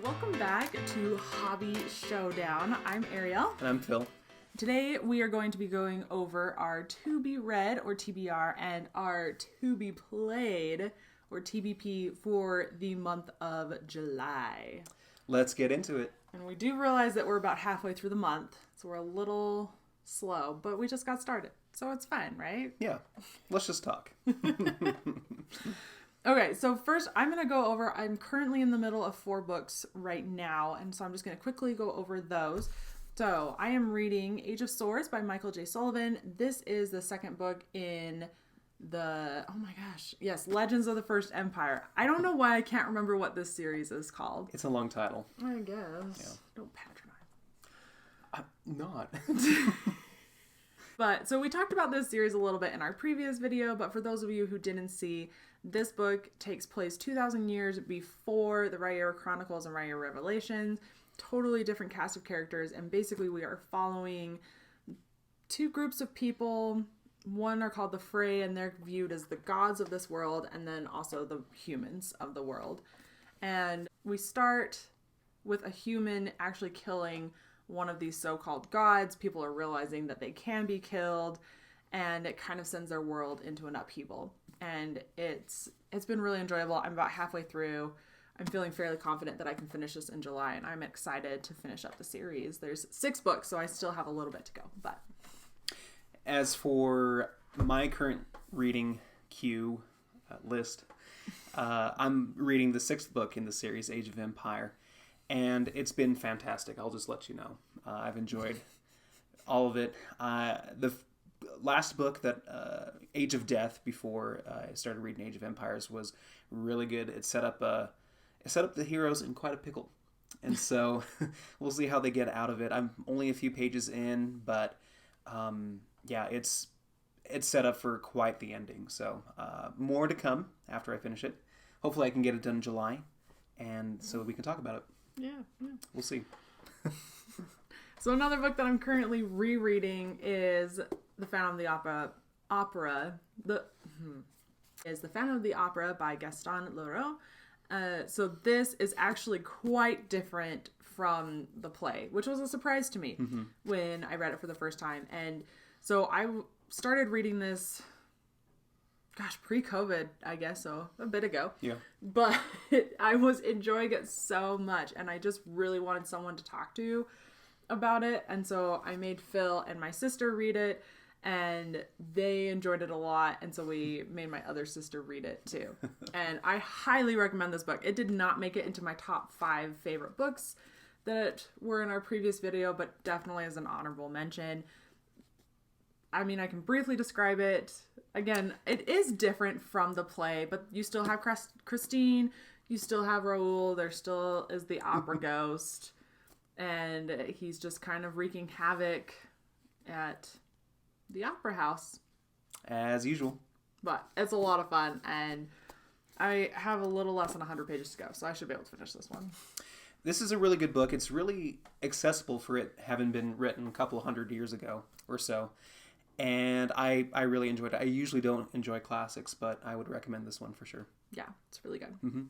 Welcome back to Hobby Showdown. I'm Arielle. And I'm Phil. Today we are going to be going over our to be read or TBR and our to be played or TBP for the month of July. Let's get into it. And we do realize that we're about halfway through the month, so we're a little slow, but we just got started. So it's fine, right? Yeah. Let's just talk. Okay, so first I'm going to go over, I'm currently in the middle of 4 books right now, and so I'm just going to quickly go over those. So I am reading Age of Swords by Michael J. Sullivan. This is the second book in the, oh my gosh, yes, Legends of the First Empire. I don't know why I can't remember what this series is called. It's a long title. I guess. Yeah. Don't patronize. I'm not. But, so we talked about this series a little bit in our previous video, but for those of you who didn't see, this book takes place 2,000 years before the Rhaegar Chronicles and Rhaegar Revelations. Totally different cast of characters, and basically we are following 2 groups of people. One are called the Frey, and they're viewed as the gods of this world, and then also the humans of the world. And we start with a human actually killing one of these so-called gods. People are realizing that they can be killed, and it kind of sends their world into an upheaval. And it's been really enjoyable. I'm about halfway through. I'm feeling fairly confident that I can finish this in July, and I'm excited to finish up the series. There's 6 books, so I still have a little bit to go. But as for my current reading queue list, I'm reading the 6th book in the series, Age of Empire. And it's been fantastic. I'll just let you know. I've enjoyed all of it. The last book, that Age of Death, before I started reading Age of Empires, was really good. It set up the heroes in quite a pickle, and so we'll see how they get out of it. I'm only a few pages in, but yeah, it's set up for quite the ending. So more to come after I finish it. Hopefully, I can get it done in July, and so we can talk about it. yeah. We'll see. So another book that I'm currently rereading is The Phantom of the Opera. The Phantom of the Opera by Gaston Leroux. So this is actually quite different from the play, which was a surprise to me when I read it for the first time. And so I started reading this, pre-COVID, I guess, so a bit ago. Yeah. But I was enjoying it so much, and I just really wanted someone to talk to about it. And so I made Phil and my sister read it, and they enjoyed it a lot, and so we made my other sister read it too. And I highly recommend this book. It did not make it into my top 5 favorite books that were in our previous video, but definitely as an honorable mention. I mean, I can briefly describe it. Again, it is different from the play, but you still have Christine, you still have Raoul, there still is the opera ghost, and he's just kind of wreaking havoc at the opera house. As usual. But it's a lot of fun, and I have a little less than 100 pages to go, so I should be able to finish this one. This is a really good book. It's really accessible for it having been written a couple of 100 years ago or so. And I really enjoyed it. I usually don't enjoy classics, but I would recommend this one for sure. Yeah, it's really good. Mm-hmm.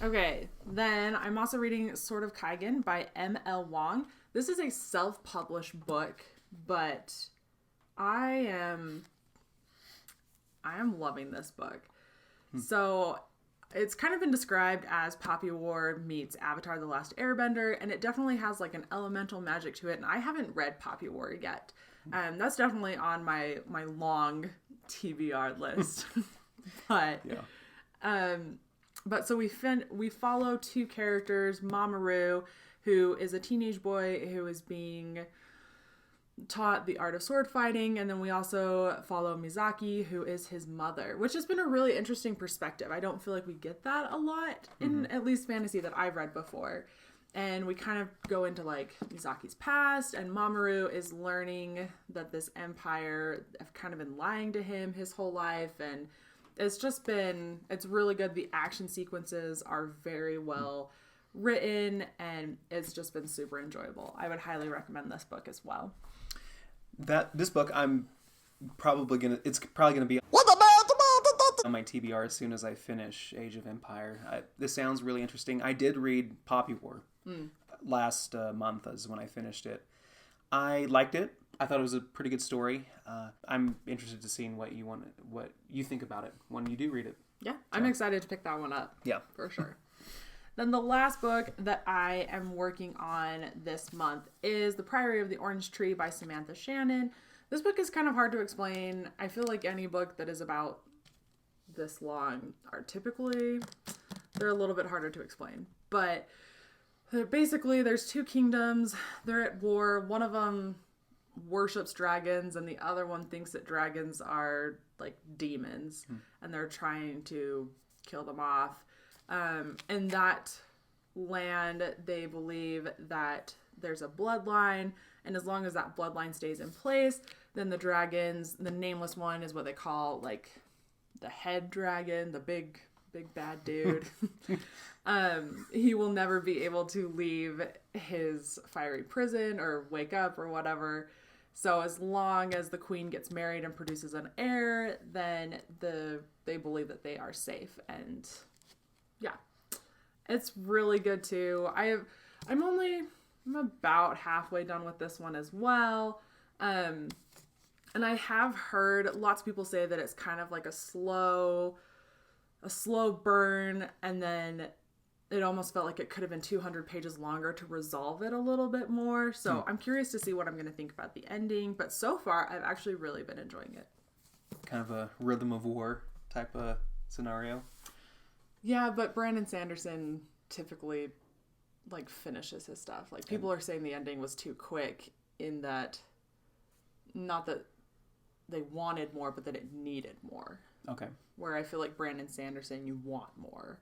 Okay, then I'm also reading Sword of Kaigen by M.L. Wang. This is a self-published book, but I am loving this book. So it's kind of been described as Poppy War meets Avatar: The Last Airbender, and it definitely has like an elemental magic to it. And I haven't read Poppy War yet. That's definitely on my long TBR list. But yeah. But so we follow 2 characters, Mamoru, who is a teenage boy who is being taught the art of sword fighting, and then we also follow Mizaki, who is his mother, which has been a really interesting perspective. I don't feel like we get that a lot in at least fantasy that I've read before. And we kind of go into like Mizaki's past, and Mamoru is learning that this empire have kind of been lying to him his whole life, and it's really good. The action sequences are very well written, and it's just been super enjoyable. I would highly recommend this book as well. This book, it's probably gonna be on my TBR as soon as I finish Age of Empire. This sounds really interesting. I did read Poppy War last month is when I finished it. I liked it. I thought it was a pretty good story. I'm interested to seeing what you think about it when you do read it. Yeah, I'm excited to pick that one up. Yeah. For sure. Then the last book that I am working on this month is The Priory of the Orange Tree by Samantha Shannon. This book is kind of hard to explain. I feel like any book that is about this long are typically, they're a little bit harder to explain. But basically there's two kingdoms. They're at war. One of them worships dragons and the other one thinks that dragons are like demons and they're trying to kill them off. In that land, they believe that there's a bloodline, and as long as that bloodline stays in place, then the dragons, the nameless one is what they call like the head dragon, the big bad dude. He will never be able to leave his fiery prison or wake up or whatever. So as long as the queen gets married and produces an heir, then they believe that they are safe. And yeah, it's really good too. I'm about halfway done with this one as well. And I have heard lots of people say that it's kind of like a slow burn, and then it almost felt like it could have been 200 pages longer to resolve it a little bit more. So I'm curious to see what I'm going to think about the ending. But so far, I've actually really been enjoying it. Kind of a Rhythm of War type of scenario. Yeah, but Brandon Sanderson typically like finishes his stuff. Like people are saying the ending was too quick in that, not that they wanted more, but that it needed more. Okay. Where I feel like Brandon Sanderson, you want more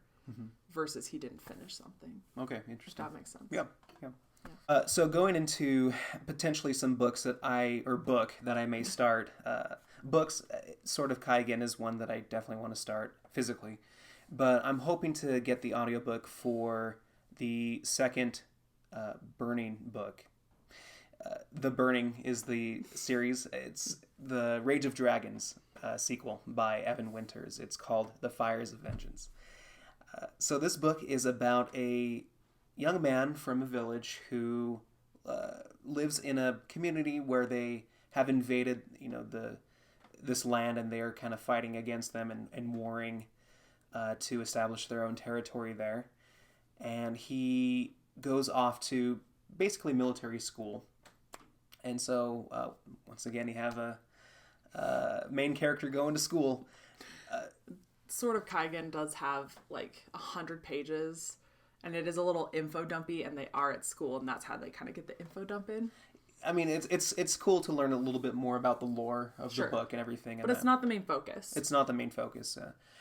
versus he didn't finish something. Okay, interesting. If that makes sense. Yeah. So going into potentially some books that I may start. Books, sort of Kaigen is one that I definitely want to start physically. But I'm hoping to get the audiobook for the second Burning book. The Burning is the series. It's the Rage of Dragons sequel by Evan Winters. It's called The Fires of Vengeance. So this book is about a young man from a village who lives in a community where they have invaded, this land, and they are kind of fighting against them and warring to establish their own territory there. And he goes off to basically military school. And so, once again, you have a main character going to school. Sort of Kaigen does have like 100 pages, and it is a little info dumpy, and they are at school, and that's how they kind of get the info dump in. I mean, it's cool to learn a little bit more about the lore of the book and everything. But it's not the main focus. It's not the main focus.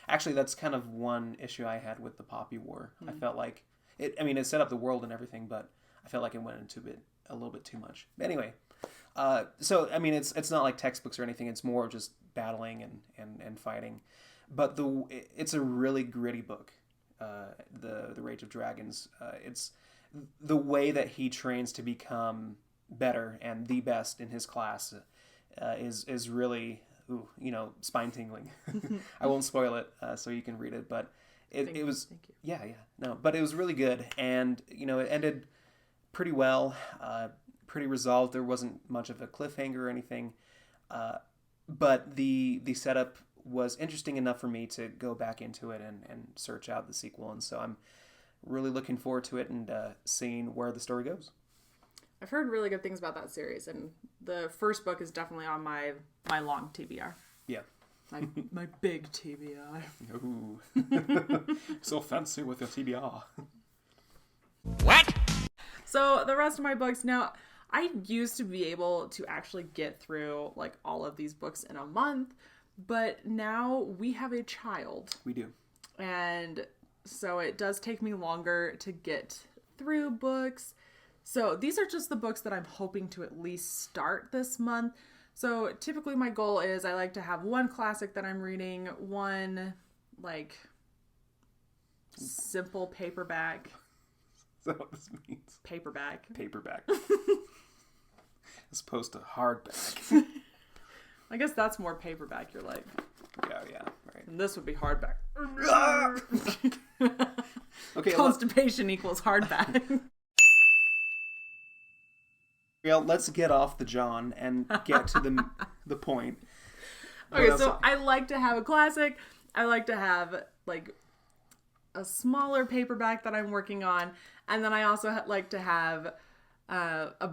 Actually, that's kind of one issue I had with the Poppy War. I felt like it set up the world and everything, but I felt like it went into it a little bit too much. But anyway, so I mean, it's not like textbooks or anything. It's more just battling and fighting. But it's a really gritty book. The Rage of Dragons. It's the way that he trains to become better and the best in his class is really spine tingling. I won't spoil it so you can read it, but it was but it was really good, and it ended pretty well, pretty resolved. There wasn't much of a cliffhanger or anything, but the setup was interesting enough for me to go back into it and search out the sequel, and so I'm really looking forward to it and seeing where the story goes. I've heard really good things about that series, and the first book is definitely on my long TBR. Yeah. My big TBR. Ooh. So fancy with your TBR. What? So the rest of my books now, I used to be able to actually get through like all of these books in a month, but now we have a child. We do. And so it does take me longer to get through books. So these are just the books that I'm hoping to at least start this month. So typically my goal is I like to have one classic that I'm reading, one like simple paperback. Is that what this means? Paperback. As opposed to hardback. I guess that's more paperback, you're like. Yeah, right. And this would be hardback. Okay, Constipation equals hardback. let's get off the John and get to the point. Okay, so I like to have a classic. I like to have, like, a smaller paperback that I'm working on. And then I also like to have a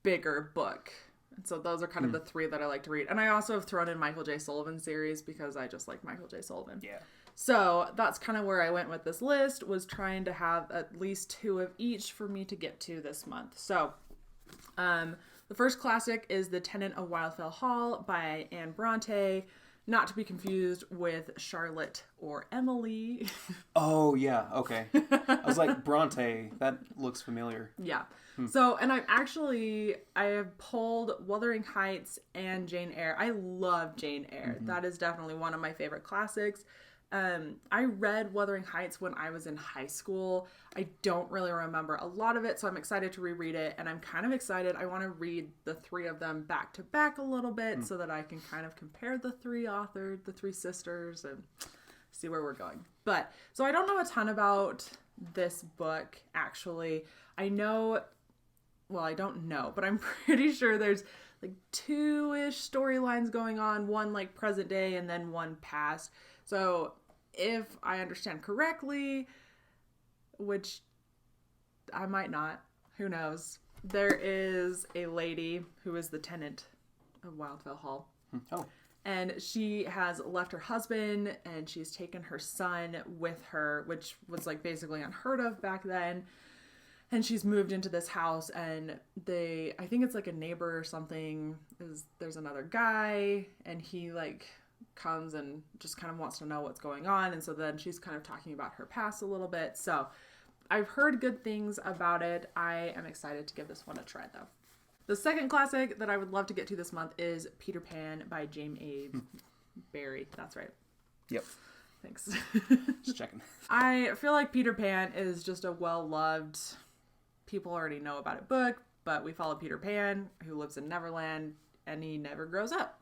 bigger book. And so those are kind of the three that I like to read. And I also have thrown in Michael J. Sullivan series because I just like Michael J. Sullivan. Yeah. So that's kind of where I went with this list, was trying to have at least 2 of each for me to get to this month. So the first classic is The Tenant of Wildfell Hall by Anne Bronte, not to be confused with Charlotte or Emily. Oh, yeah, okay. I was like, Bronte, that looks familiar. Yeah. So, and I have pulled Wuthering Heights and Jane Eyre. I love Jane Eyre. That is definitely one of my favorite classics. I read Wuthering Heights when I was in high school. I don't really remember a lot of it, so I'm excited to reread it, and I'm kind of excited. I want to read the 3 of them back to back a little bit so that I can kind of compare the 3 authors, the 3 sisters, and see where we're going. But, so I don't know a ton about this book, actually. I don't know, but I'm pretty sure there's like 2-ish storylines going on, one like present day and then one past. So if I understand correctly, which I might not, who knows, there is a lady who is the tenant of Wildfell Hall. Oh. And she has left her husband and she's taken her son with her, which was like basically unheard of back then. And she's moved into this house, and I think it's like a neighbor or something, there's another guy, and he like comes and just kind of wants to know what's going on. And so then she's kind of talking about her past a little bit. So I've heard good things about it. I am excited to give this one a try, though. The second classic that I would love to get to this month is Peter Pan by James A. Barrie. That's right. Yep. Thanks. Just checking. I feel like Peter Pan is just a well-loved, people already know about it book, but we follow Peter Pan, who lives in Neverland, and he never grows up.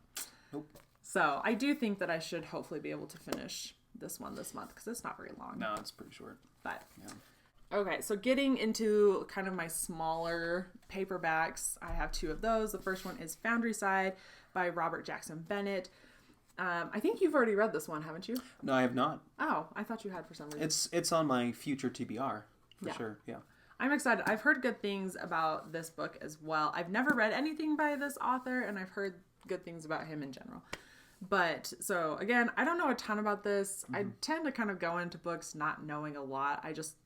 Nope. So I do think that I should hopefully be able to finish this one this month, because it's not very long. No, it's pretty short. But yeah. Okay, so getting into kind of my smaller paperbacks, I have 2 of those. The first one is Foundryside by Robert Jackson Bennett. I think you've already read this one, haven't you? No, I have not. Oh, I thought you had for some reason. It's on my future TBR, for sure, yeah. I'm excited. I've heard good things about this book as well. I've never read anything by this author, and I've heard good things about him in general. But, so, again, I don't know a ton about this. I tend to kind of go into books not knowing a lot. I just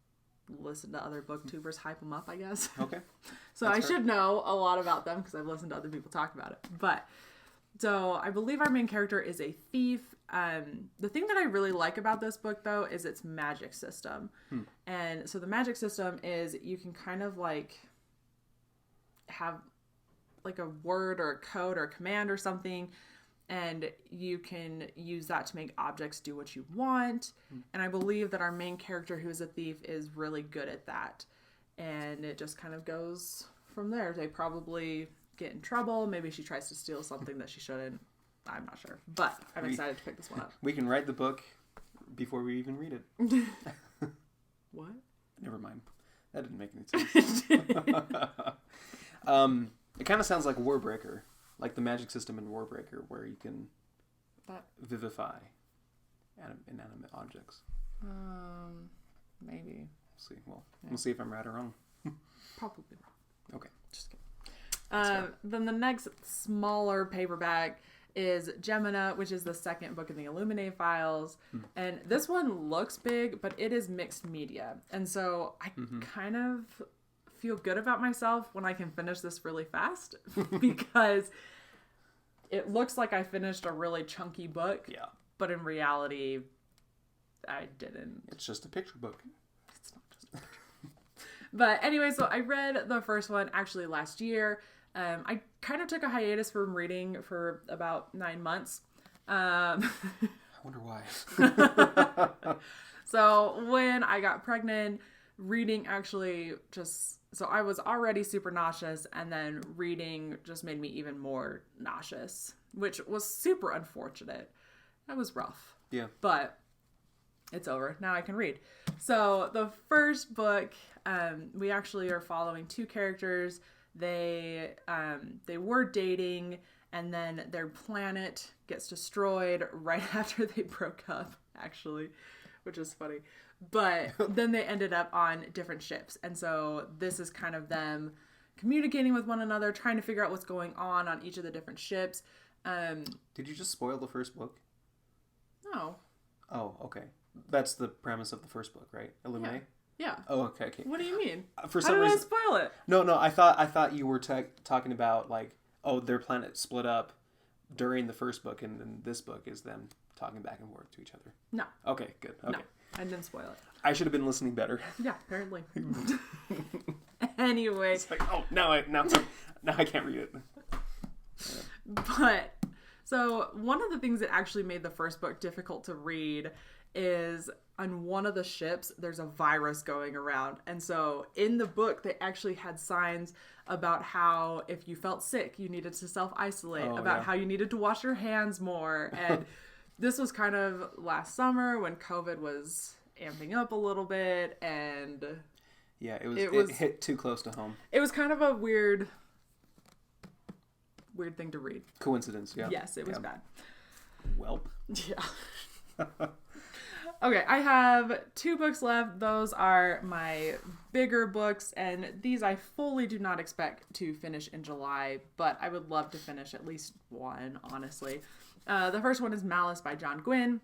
listen to other booktubers hype them up, I guess. Okay. So I should know a lot about them because I've listened to other people talk about it. But, so I believe our main character is a thief. The thing that I really like about this book, though, is its magic system. And so the magic system is you can kind of like have like a word or a code or a command or something, and you can use that to make objects do what you want. And I believe that our main character, who is a thief, is really good at that. And it just kind of goes from there. They probably get in trouble. Maybe she tries to steal something that she shouldn't. I'm not sure. But I'm excited to pick this one up. We can write the book before we even read it. What? Never mind. That didn't make any sense. It kind of sounds like Warbreaker. Like the magic system in Warbreaker, where you can vivify inanimate objects. Maybe. We'll see. Well, we'll see if I'm right or wrong. Probably wrong. Okay. Just kidding. Then the next smaller paperback is Gemina, which is the second book in the Illuminae files. And this one looks big, but it is mixed media. And so I kind of feel good about myself when I can finish this really fast because it looks like I finished a really chunky book. Yeah. But in reality, I didn't. It's just a picture book. It's not just a picture. But anyway, so I read the first one actually last year. I kind of took a hiatus from reading for about 9 months. I wonder why. So when I got pregnant, reading actually so I was already super nauseous, and then reading just made me even more nauseous, which was super unfortunate. That was rough. Yeah. But it's over. Now I can read. So the first book, we actually are following two characters. They were dating, and then their planet gets destroyed right after they broke up, actually, which is funny. But then they ended up on different ships. And so this is kind of them communicating with one another, trying to figure out what's going on each of the different ships. Did you just spoil the first book? No. Oh, okay. That's the premise of the first book, right? Illuminate? Yeah. Oh, okay. What do you mean? For How some did reason, I spoil it? No. I thought you were talking about like, oh, their planet split up during the first book, and then this book is them talking back and forth to each other. No. Okay, good. Okay. No, I didn't spoil it. I should have been listening better. Yeah, apparently. Anyway. It's like, oh, now I can't read it. But so one of the things that actually made the first book difficult to read is on one of the ships there's a virus going around, and so in the book they actually had signs about how if you felt sick you needed to self-isolate, how you needed to wash your hands more. And this was kind of last summer when COVID was amping up a little bit, and yeah, it hit too close to home. It was kind of a weird thing to read. Coincidence. Yeah. Yes, it was bad. Welp. Yeah. Okay, I have 2 books left. Those are my bigger books, and these I fully do not expect to finish in July, but I would love to finish at least one, honestly. The first one is Malice by John Gwynne.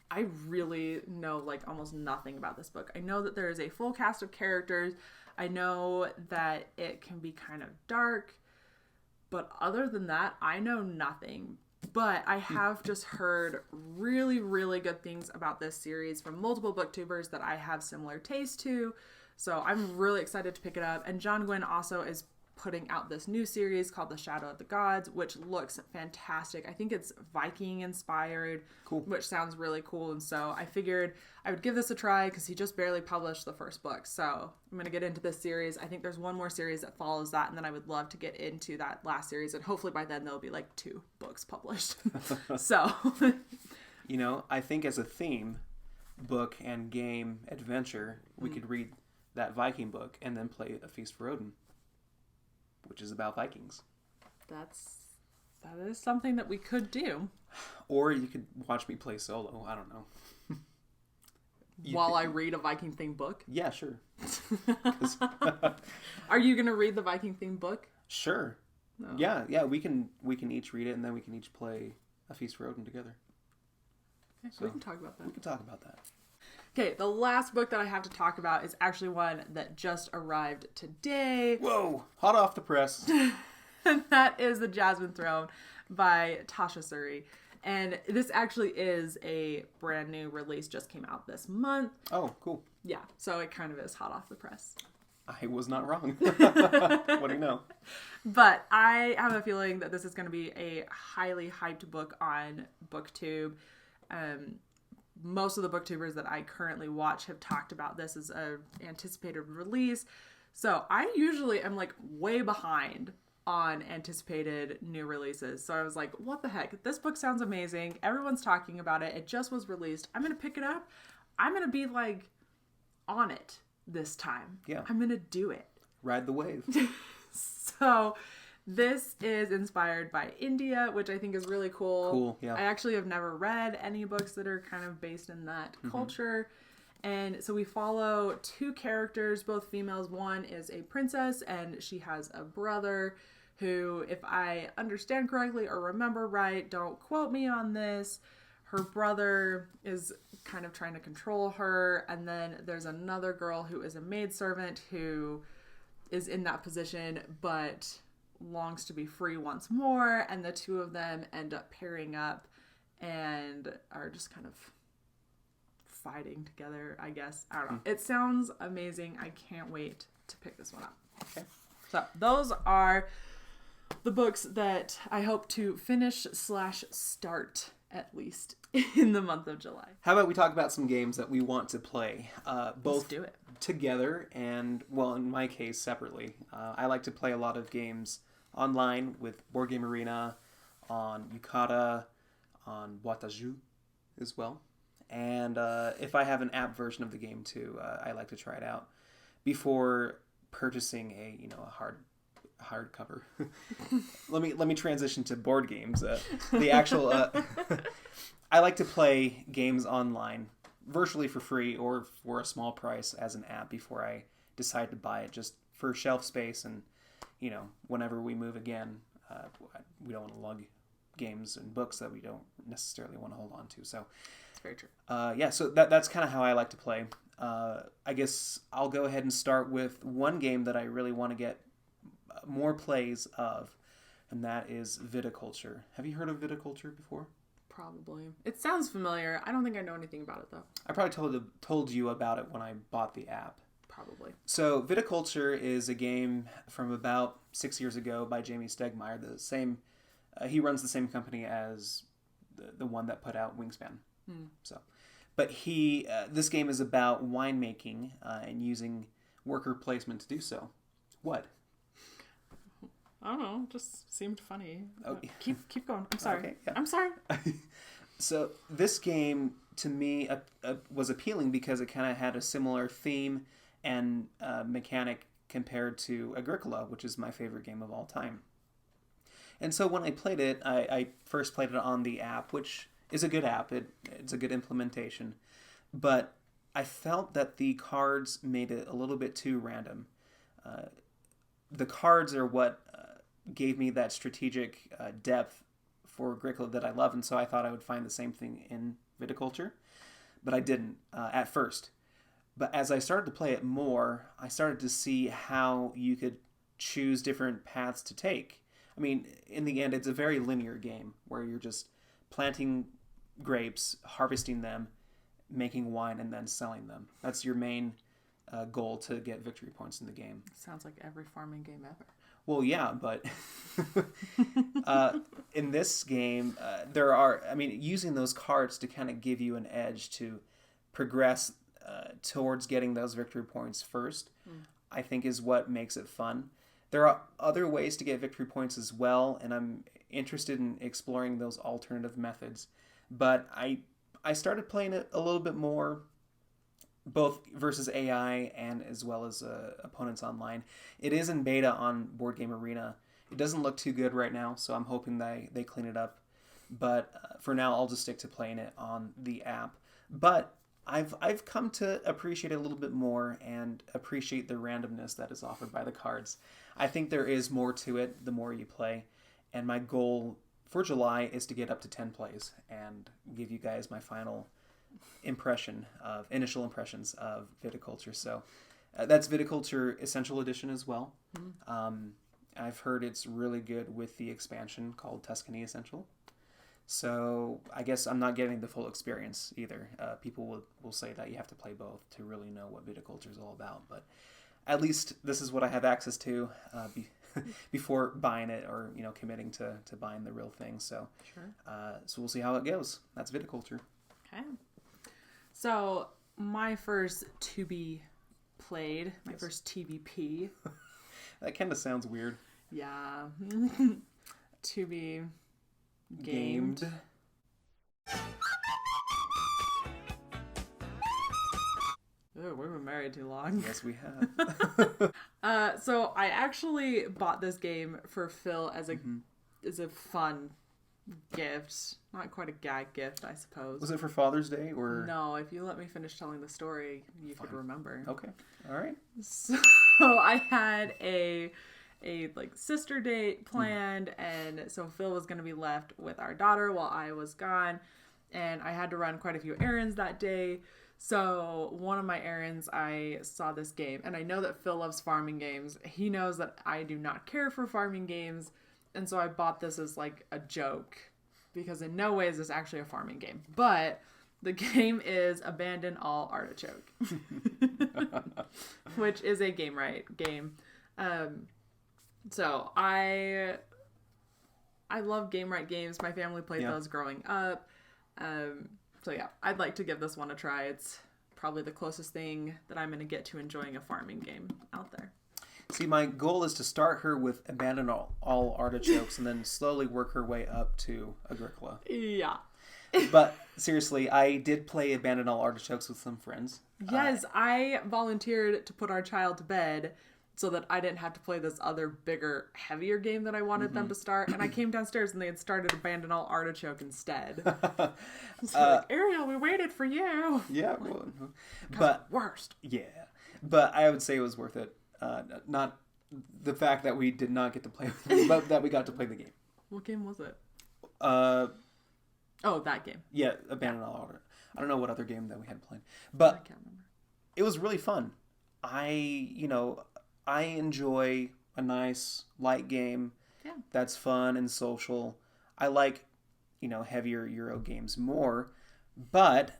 I really know like almost nothing about this book. I know that there is a full cast of characters. I know that it can be kind of dark, but other than that, I know nothing. But I have just heard really, really good things about this series from multiple booktubers that I have similar taste to. So I'm really excited to pick it up. And John Gwynne also is putting out this new series called The Shadow of the Gods, which looks fantastic. I think it's Viking inspired, cool, which sounds really cool. And so I figured I would give this a try because he just barely published the first book. So I'm going to get into this series. I think there's one more series that follows that, and then I would love to get into that last series. And hopefully by then there'll be like 2 books published. So, you know, I think as a theme, book and game adventure, we could read that Viking book and then play A Feast for Odin, which is about Vikings. That is something that we could do. Or you could watch me play solo. I don't know. While I read a Viking themed book? Yeah, sure. Are you going to read the Viking themed book? Sure. No. Yeah. We can each read it, and then we can each play A Feast for Odin together. Okay, so we can talk about that. We can talk about that. Okay, the last book that I have to talk about is actually one that just arrived today. Whoa! Hot off the press. And that is The Jasmine Throne by Tasha Suri. And this actually is a brand new release, just came out this month. Oh, cool. Yeah, so it kind of is hot off the press. I was not wrong. What do you know? But I have a feeling that this is going to be a highly hyped book on BookTube. Most of the booktubers that I currently watch have talked about this as an anticipated release. So I usually am like way behind on anticipated new releases. So I was like, what the heck? This book sounds amazing. Everyone's talking about it. It just was released. I'm going to pick it up. I'm going to be like on it this time. Yeah. I'm going to do it. Ride the wave. So this is inspired by India, which I think is really cool. Cool, yeah. I actually have never read any books that are kind of based in that culture. And so we follow 2 characters, both females. One is a princess, and she has a brother who, if I understand correctly or remember right, don't quote me on this, her brother is kind of trying to control her. And then there's another girl who is a maidservant who is in that position, but longs to be free once more, and the 2 of them end up pairing up and are just kind of fighting together, I guess. I don't know. It sounds amazing. I can't wait to pick this one up. Okay. So those are the books that I hope to finish/start at least in the month of July. How about we talk about some games that we want to play, both Let's do it. together and, well, in my case, separately. I like to play a lot of games online with Board Game Arena, on Yucata, on boîte à jeux as well. And if I have an app version of the game too, I like to try it out before purchasing a hardcover. let me transition to board games. The actual I like to play games online, virtually for free or for a small price as an app before I decide to buy it, just for shelf space and whenever we move again, we don't want to lug games and books that we don't necessarily want to hold on to. So It's very true. So that's kind of how I like to play. I guess I'll go ahead and start with one game that I really want to get more plays of, and that is Viticulture. Have you heard of Viticulture before? Probably. It sounds familiar. I don't think I know anything about it, though. I probably told you about it when I bought the app. Probably. So Viticulture is a game from about 6 years ago by Jamie Stegmaier. The same, he runs the same company as the one that put out Wingspan. So, but this game is about winemaking and using worker placement to do so. What? I don't know. Just seemed funny. Oh. Keep going. I'm sorry. Okay, yeah. I'm sorry. So this game to me was appealing because it kind of had a similar theme and mechanic compared to Agricola, which is my favorite game of all time. And so when I played it, I first played it on the app, which is a good app. It's a good implementation. But I felt that the cards made it a little bit too random. The cards are what gave me that strategic depth for Agricola that I love, and so I thought I would find the same thing in Viticulture, but I didn't at first. But as I started to play it more, I started to see how you could choose different paths to take. I mean, in the end, it's a very linear game where you're just planting grapes, harvesting them, making wine, and then selling them. That's your main goal to get victory points in the game. Sounds like every farming game ever. Well, yeah, but in this game, using those cards to kind of give you an edge to progress towards getting those victory points first, I think is what makes it fun. There are other ways to get victory points as well, and I'm interested in exploring those alternative methods. But I started playing it a little bit more, both versus AI and as well as opponents online. It is in beta on Board Game Arena. It doesn't look too good right now, so I'm hoping they clean it up. But for now, I'll just stick to playing it on the app. But I've come to appreciate it a little bit more and appreciate the randomness that is offered by the cards. I think there is more to it the more you play, and my goal for July is to get up to 10 plays and give you guys my final initial impressions of Viticulture. So that's Viticulture Essential Edition as well. I've heard it's really good with the expansion called Tuscany Essential. So I guess I'm not getting the full experience either. People will say that you have to play both to really know what Viticulture is all about. But at least this is what I have access to before buying it or committing to buying the real thing. So Sure. So we'll see how it goes. That's Viticulture. Okay. So my first to be played, my first TBP. That kind of sounds weird. Yeah. To be gamed. Oh, we've been married too long. Yes, we have. So I actually bought this game for Phil as a fun gift. Not quite a gag gift, I suppose. Was it for Father's Day or? No, if you let me finish telling the story, you could remember. Okay. All right. So I had a sister date planned, and so Phil was going to be left with our daughter while I was gone, and I had to run quite a few errands that day. So one of my errands, I saw this game, and I know that Phil loves farming games. He knows that I do not care for farming games, and so I bought this as like a joke, because in no way is this actually a farming game. But the game is Abandon All Artichoke, which is a game. So I love game right games. My family played those growing up. So yeah, I'd like to give this one a try. It's probably the closest thing that I'm going to get to enjoying a farming game out there. See, my goal is to start her with Abandon all Artichokes and then slowly work her way up to Agricola. Yeah. But seriously, I did play Abandon All Artichokes with some friends. Yes, I volunteered to put our child to bed so that I didn't have to play this other, bigger, heavier game that I wanted them to start. And I came downstairs and they had started Abandon All Artichoke instead. It's like, Arielle, we waited for you. Yeah, Like, well, but worst. Yeah, but I would say it was worth it. Not the fact that we did not get to play, but that we got to play the game. What game was it? Oh, that game. Yeah, Abandon All Order. I don't know what other game that we had played, but I can't remember. It was really fun. I enjoy a nice light game that's fun and social. I like, heavier Euro games more, but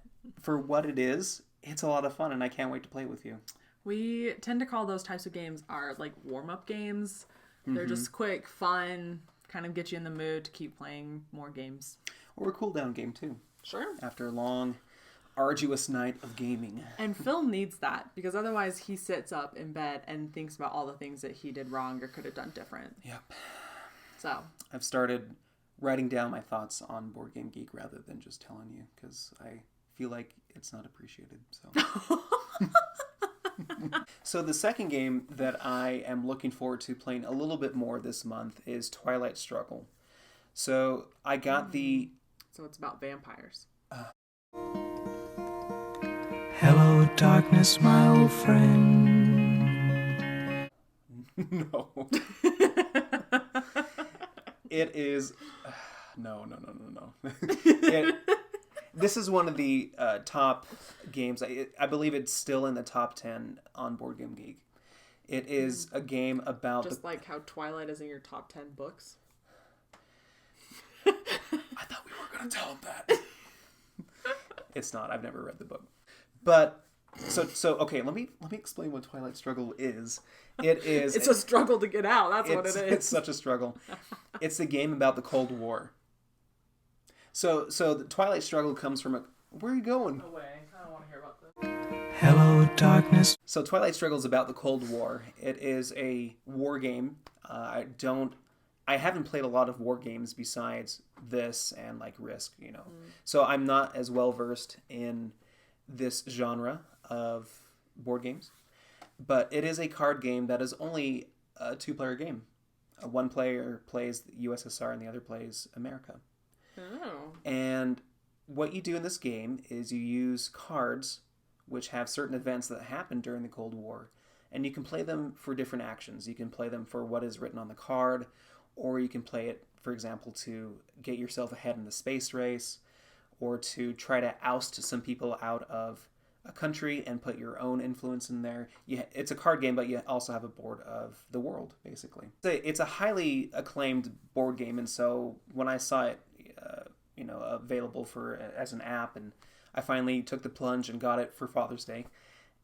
for what it is, it's a lot of fun and I can't wait to play it with you. We tend to call those types of games our warm-up games. They're just quick, fun, kind of get you in the mood to keep playing more games. Or a cool down game too. Sure. After a long, arduous night of gaming. And Phil needs that because otherwise he sits up in bed and thinks about all the things that he did wrong or could have done different. Yep. So I've started writing down my thoughts on Board Game Geek rather than just telling you because I feel like it's not appreciated. So. So the second game that I am looking forward to playing a little bit more this month is Twilight Struggle. So I got the... So it's about vampires. Hello, darkness, my old friend. No. It is... No. This is one of the top games. I believe it's still in the top 10 on Board Game Geek. It is a game about... Just like how Twilight is in your top 10 books. I thought we were going to tell him that. It's not. I've never read the book. But, so okay, let me explain what Twilight Struggle is. It is... It's a struggle to get out. That's what it is. It's such a struggle. It's a game about the Cold War. So the Twilight Struggle comes from a... Where are you going? Away. I don't want to hear about this. Hello, darkness. So Twilight Struggle is about the Cold War. It is a war game. I haven't played a lot of war games besides this and Risk, So I'm not as well versed in this genre of board games. But it is a card game that is only a 2-player game. One player plays the USSR and the other plays America. Oh. And what you do in this game is you use cards which have certain events that happened during the Cold War. And you can play them for different actions. You can play them for what is written on the card, or you can play it, for example, to get yourself ahead in the space race, or to try to oust some people out of a country and put your own influence in there. It's a card game, but you also have a board of the world, basically. It's a highly acclaimed board game, and so when I saw it available as an app, and I finally took the plunge and got it for Father's Day.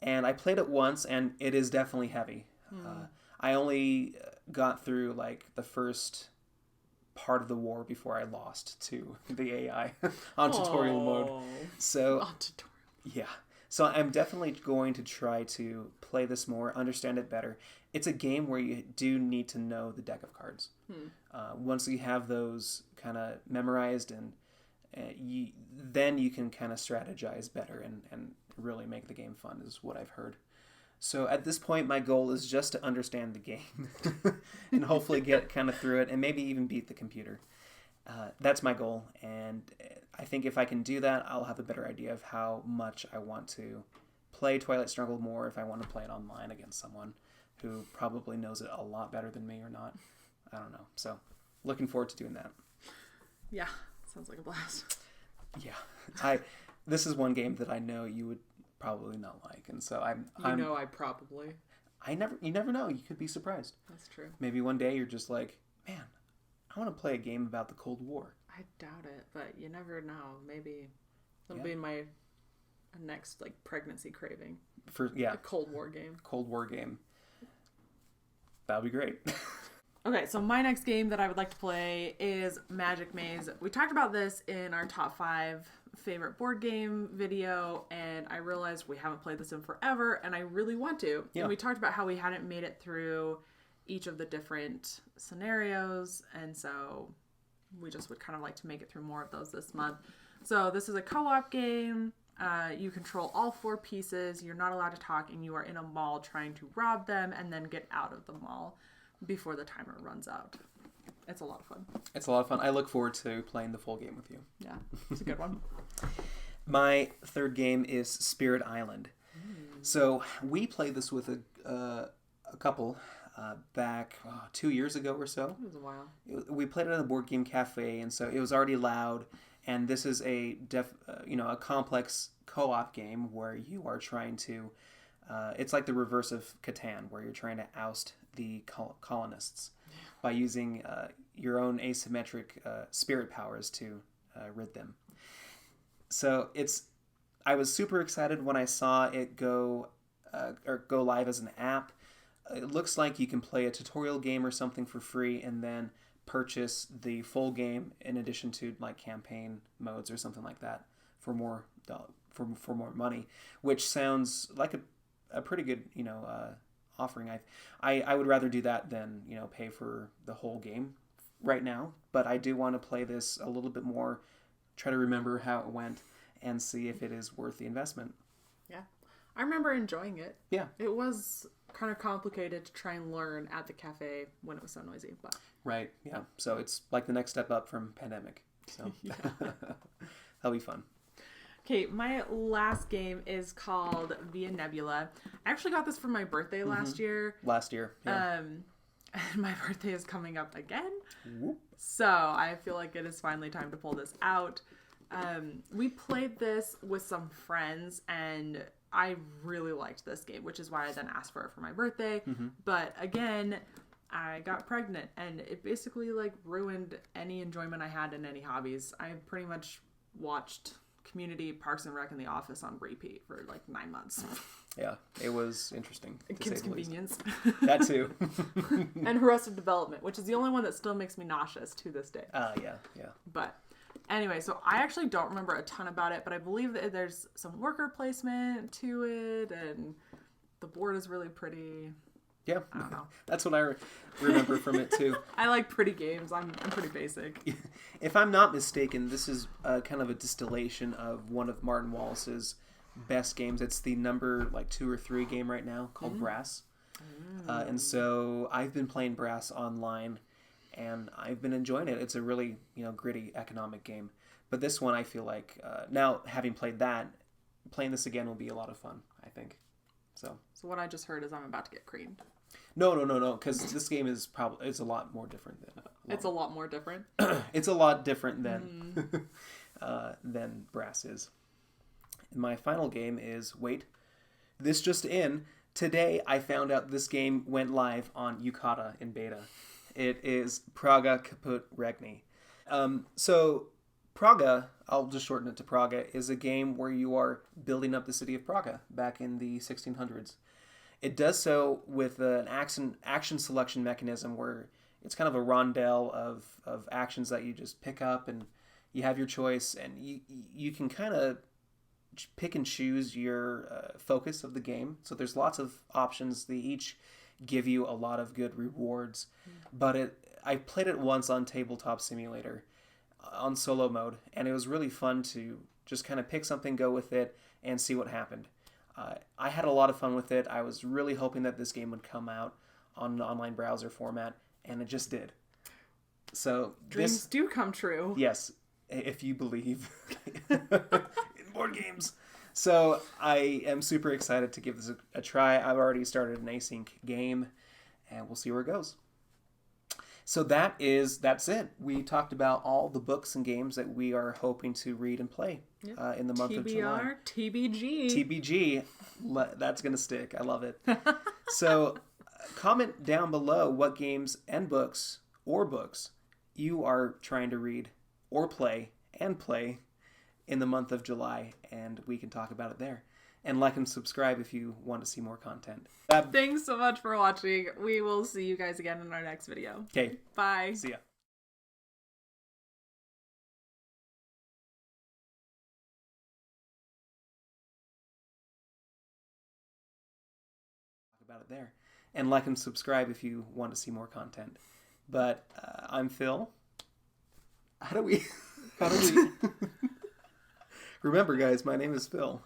And I played it once, and it is definitely heavy. I only got through the first part of the war before I lost to the AI on tutorial mode. So On tutorial. Yeah. So I'm definitely going to try to play this more, understand it better. It's a game where you do need to know the deck of cards. Once you have those kind of memorized, and then you can kind of strategize better and really make the game fun, is what I've heard. So at this point, my goal is just to understand the game and hopefully get kind of through it and maybe even beat the computer. That's my goal, and I think if I can do that, I'll have a better idea of how much I want to play Twilight Struggle more, if I want to play it online against someone who probably knows it a lot better than me or not. I don't know. So looking forward to doing that. Yeah. Sounds like a blast. Yeah. This is one game that I know you would probably not like, and so I probably. You never know. You could be surprised. That's true. Maybe one day you're just like, man, I want to play a game about the Cold War. I doubt it, but you never know. Maybe that'll be my next pregnancy craving. A Cold War game. Cold War game. That would be great. Okay, so my next game that I would like to play is Magic Maze. We talked about this in our top 5 favorite board game video, and I realized we haven't played this in forever, and I really want to. Yeah. And we talked about how we hadn't made it through each of the different scenarios, and so we just would kind of like to make it through more of those this month. So this is a co-op game. You control all 4 pieces. You're not allowed to talk, and you are in a mall trying to rob them and then get out of the mall before the timer runs out. It's a lot of fun. It's a lot of fun. I look forward to playing the full game with you. Yeah, it's a good one. My third game is Spirit Island. So we played this with a couple back 2 years ago or so. It was a while. We played it at a board game cafe, and so it was already loud. And this is a a complex co-op game where you are trying to. It's like the reverse of Catan, where you're trying to oust the colonists by using your own asymmetric spirit powers to rid them. So I was super excited when I saw it go live as an app. It looks like you can play a tutorial game or something for free and then purchase the full game in addition to like campaign modes or something like that for more money, which sounds like a pretty good offering. I would rather do that than pay for the whole game right now, but I do want to play this a little bit more, try to remember how it went, and see if it is worth the investment. Yeah. I remember enjoying it. Yeah. It was kind of complicated to try and learn at the cafe when it was so noisy, but... Right, yeah. So it's like the next step up from Pandemic. So that'll be fun. Okay, my last game is called Via Nebula. I actually got this for my birthday last year. Last year, yeah. And my birthday is coming up again. Whoop. So I feel like it is finally time to pull this out. We played this with some friends, and I really liked this game, which is why I then asked for it for my birthday. But again, I got pregnant, and it basically like ruined any enjoyment I had in any hobbies. I pretty much watched Community, Parks and Rec, and The Office on repeat for like 9 months. Yeah, it was interesting. Kim's Convenience. That too. And Arrested Development, which is the only one that still makes me nauseous to this day. Yeah. But anyway, so I actually don't remember a ton about it, but I believe that there's some worker placement to it, and the board is really pretty. Yeah, I don't know. That's what I remember from it too. I like pretty games. I'm pretty basic. If I'm not mistaken, this is kind of a distillation of one of Martin Wallace's best games. It's the number 2 or 3 game right now called Brass. And so I've been playing Brass online, and I've been enjoying it. It's a really gritty economic game. But this one, I feel like now having played that, playing this again will be a lot of fun, I think. So what I just heard is I'm about to get creamed. No, because this game is it's a lot more different than. It's a lot more different. It's a lot different than Brass is. My final game is this just in. Today I found out this game went live on Yukata in beta. It is Praga Caput Regni. So Praga, I'll just shorten it to Praga, is a game where you are building up the city of Praga back in the 1600s. It does so with an action selection mechanism where it's kind of a rondel of actions that you just pick up, and you have your choice, and you can kind of pick and choose your focus of the game. So there's lots of options. They each give you a lot of good rewards. But I played it once on Tabletop Simulator on solo mode, and it was really fun to just kind of pick something, go with it, and see what happened. I had a lot of fun with it. I was really hoping that this game would come out on an online browser format, and it just did. So Dreams do come true. Yes, if you believe in board games. So I am super excited to give this a try. I've already started an async game, and we'll see where it goes. So that's it. We talked about all the books and games that we are hoping to read and play in the month of July. TBR, TBG. That's going to stick. I love it. So comment down below what games and books you are trying to read or play in the month of July, and we can talk about it there. And like and subscribe if you want to see more content. Thanks so much for watching. We will see you guys again in our next video. Okay. Bye. See ya. Talk about it there. And like and subscribe if you want to see more content. But I'm Phil. How do we... Remember, guys, my name is Phil.